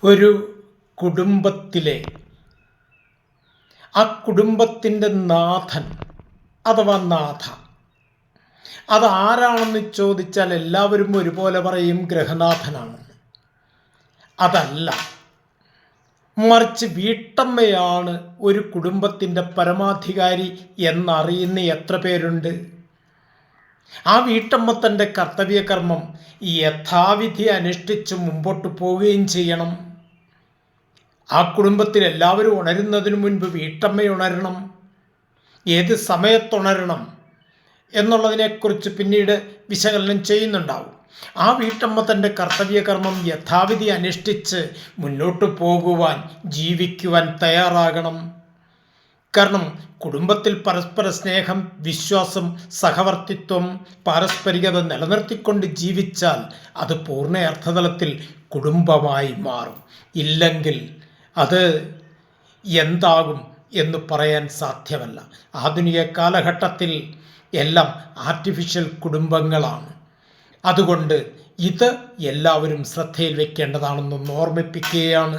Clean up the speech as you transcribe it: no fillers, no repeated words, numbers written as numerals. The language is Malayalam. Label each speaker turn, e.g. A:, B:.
A: ഒരു കുടുംബത്തിലെ ആ കുടുംബത്തിൻ്റെ നാഥൻ അഥവാ നാഥ അതാരാണെന്ന് ചോദിച്ചാൽ എല്ലാവരും ഒരുപോലെ പറയും ഗൃഹനാഥനാണ്. അതല്ല, മറിച്ച് വീട്ടമ്മയാണ് ഒരു കുടുംബത്തിൻ്റെ പരമാധികാരി എന്നറിയുന്ന എത്ര പേരുണ്ട്? ആ വീട്ടമ്മ തൻ്റെ കർത്തവ്യകർമ്മം യഥാവിധി അനുഷ്ഠിച്ച് മുമ്പോട്ട് പോവുകയും ചെയ്യണം. ആ കുടുംബത്തിൽ എല്ലാവരും ഉണരുന്നതിന് മുൻപ് വീട്ടമ്മ ഉണരണം. ഏത് സമയത്തുണരണം എന്നുള്ളതിനെക്കുറിച്ച് പിന്നീട് വിശകലനം ചെയ്യുന്നുണ്ടാവും. ആ വീട്ടമ്മ തൻ്റെ കർത്തവ്യകർമ്മം യഥാവിധി അനുഷ്ഠിച്ച് മുന്നോട്ട് പോകുവാൻ, ജീവിക്കുവാൻ തയ്യാറാകണം. കാരണം കുടുംബത്തിൽ പരസ്പര സ്നേഹം, വിശ്വാസം, സഹവർത്തിത്വം, പാരസ്പരികത നിലനിർത്തിക്കൊണ്ട് ജീവിച്ചാൽ അത് പൂർണ്ണ അർത്ഥതലത്തിൽ കുടുംബമായി മാറും. ഇല്ലെങ്കിൽ അത് എന്താകും എന്ന് പറയാൻ സാധ്യമല്ല. ആധുനിക കാലഘട്ടത്തിൽ എല്ലാം ആർട്ടിഫിഷ്യൽ കുടുംബങ്ങളാണ്. അതുകൊണ്ട് ഇത് എല്ലാവരും ശ്രദ്ധയിൽ വെക്കേണ്ടതാണെന്നൊന്ന് ഓർമ്മിപ്പിക്കുകയാണ്.